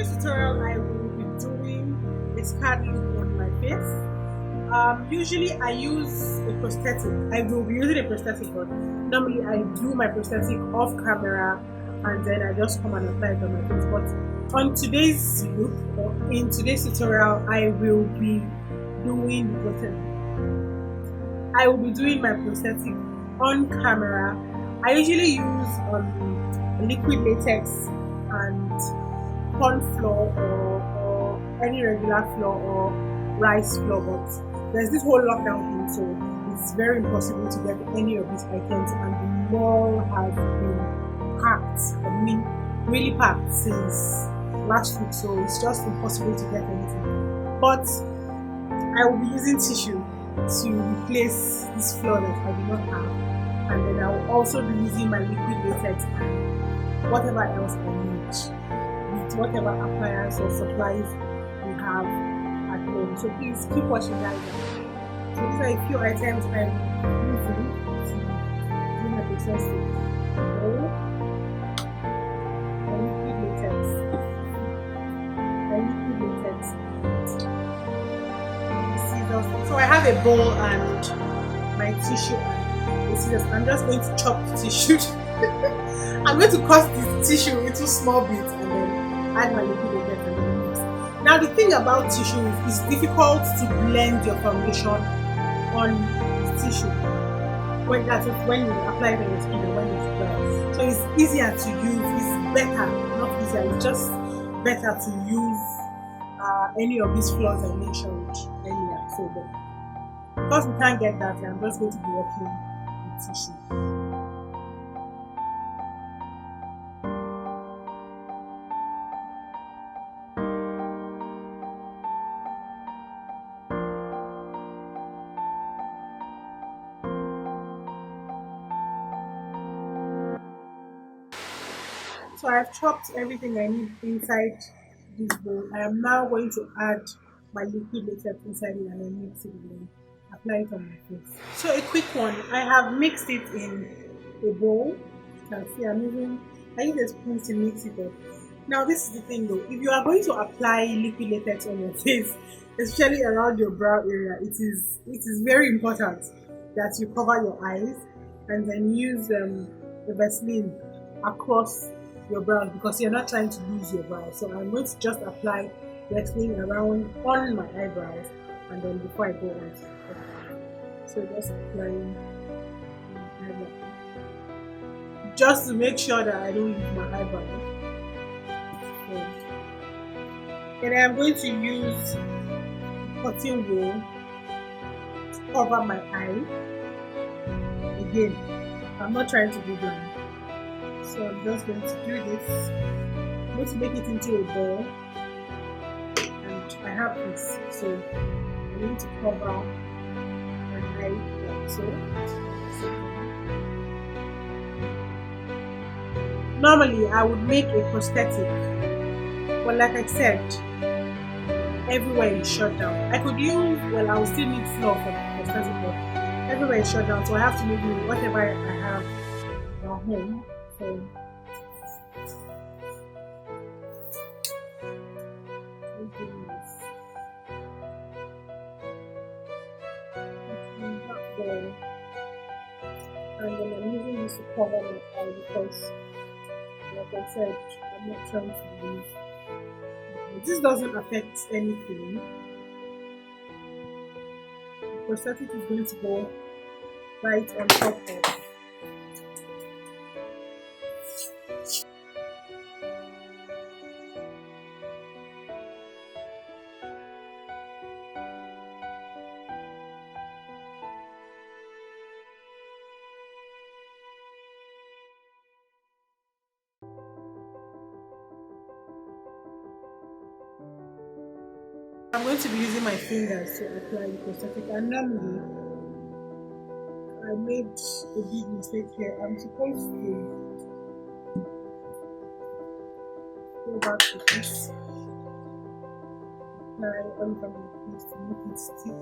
today's tutorial, I will be doing a scar look on my face. Usually I use a prosthetic. I will be using a prosthetic, but normally I do my prosthetic off camera and then I just come and apply it on my face. But on today's look, or in today's tutorial, I will be doing the prosthetic. I will be doing my prosthetic on camera. I usually use liquid latex and corn flour or any regular flour or rice flour, but there's this whole lockdown thing, so it's very impossible to get any of these items, and the mall has been packed. I mean, really packed since last week, so it's just impossible to get anything. But I will be using tissue to replace this flour that I do not have, and then I will also be using my liquid latex and whatever else I need with whatever appliance or supplies we have at home. So please keep watching, guys. So these are a few items I'm using to do my processing. So I have a bowl and my tissue and the scissors. I'm just going to chop the tissue. I'm going to cut this tissue into small bits and then add my liquid latex and then mix. Now the thing about tissue is it's difficult to blend your foundation on the tissue when you apply it on your skin and when it's dry. So it's easier to use. It's better, not easier. It's just better to use any of these flours I mentioned earlier. So, but because we can't get that, I'm just going to be working with tissue. So I've chopped everything I need inside this bowl. I am now going to add my liquid latex inside it and then mix it and apply it on my face. So a quick one, I have mixed it in a bowl. You can see I use a spoon to mix it up. Now this is the thing though, if you are going to apply liquid latex on your face, especially around your brow area, it is very important that you cover your eyes and then use the Vaseline across your brows because you're not trying to lose your brows. So I'm going to just apply Vaseline around on my eyebrows and then before I go on. So just applying my eyebrow. Just to make sure that I don't lose my eyebrow. So, and I'm going to use cotton wool to cover my eye. Again, I'm not trying to be blind. So I'm just going to do this. I'm going to make it into a ball. And I have this. So I'm going to cover my eye like so. Normally I would make a prosthetic. But like I said, everywhere is shut down. I could use, I will still need flour for the prosthetic, but everywhere is shut down. So I have to make whatever I have at home. So and then I'm using this to cover my eye because, like I said, I'm not trying to use. This doesn't affect anything. The prosthetic is going to go right on top of. I'm going to be using my fingers to apply the prosthetic, and normally I made a big mistake here. I'm supposed to go back to this, apply all over my face to make it stick.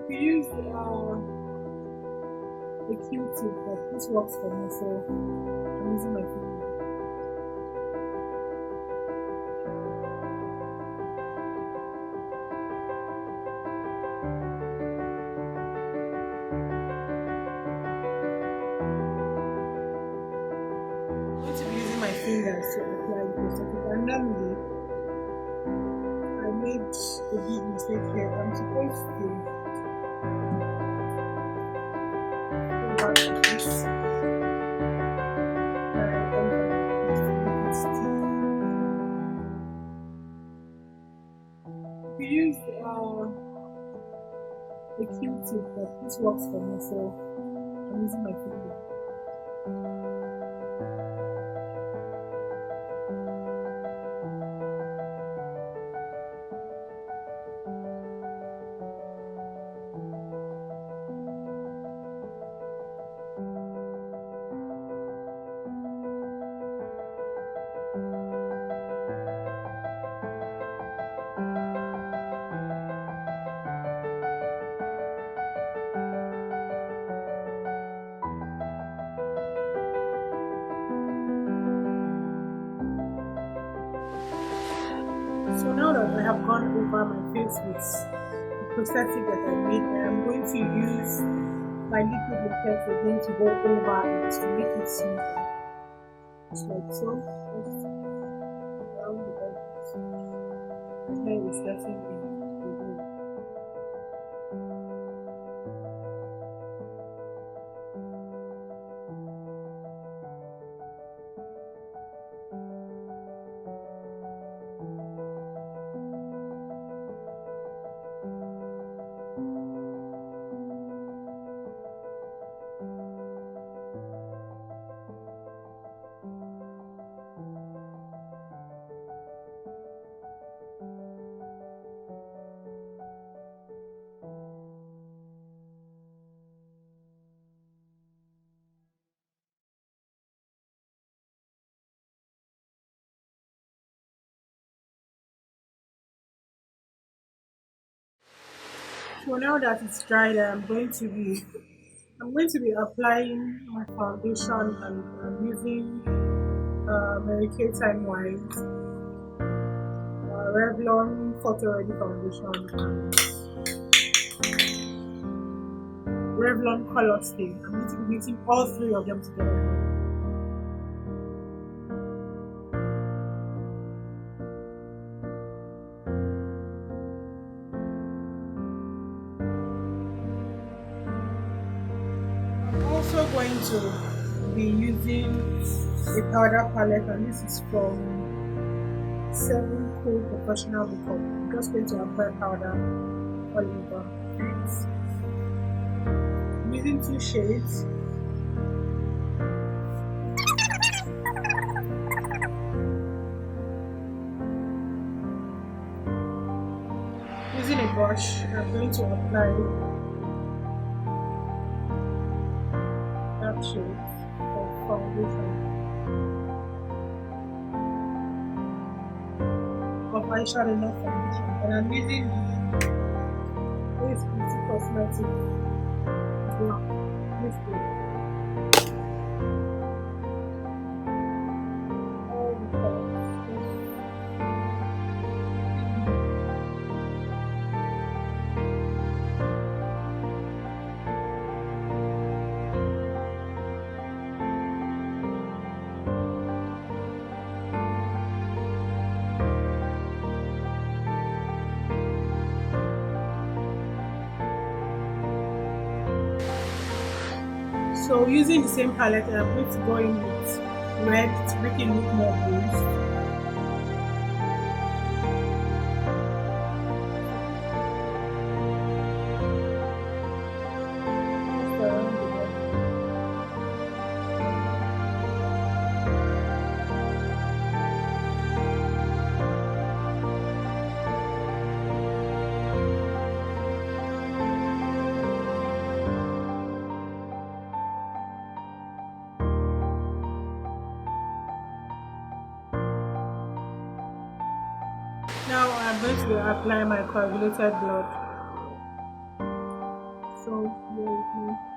If you use a Q-tip, but this works for me, so I'm using my finger. to apply the prosthetic. And normally, I made a big mistake here. I'm supposed to go back to this. We use a Q-tip, but this works for me, so I'm using my finger. So now that I have gone over my face with the prosthetic that I made, I am going to use my liquid latex again to go over it to make it smoother. Just like so. Just around the edges. My hair is getting in the way. So now that it's dried, I'm going to be applying my foundation, and I'm using Mary Kay Time Wise Revlon Photo Ready Foundation and Revlon Color Stay. I'm going to be mixing all three of them together. Also going to be using a powder palette, and this is from 7 Cool Professional Makeup. I'm just going to apply powder all over it. I'm using 2 shades. Using a brush, I'm going to apply shades of foundation of eyeshadow, not foundation, and I'm using this Beauty Cosmetic black lipstick. All the colors. So using the same palette, I'm going to go in with red to make it look more bruised. Now I'm going to apply my coagulated blood. So bear with me.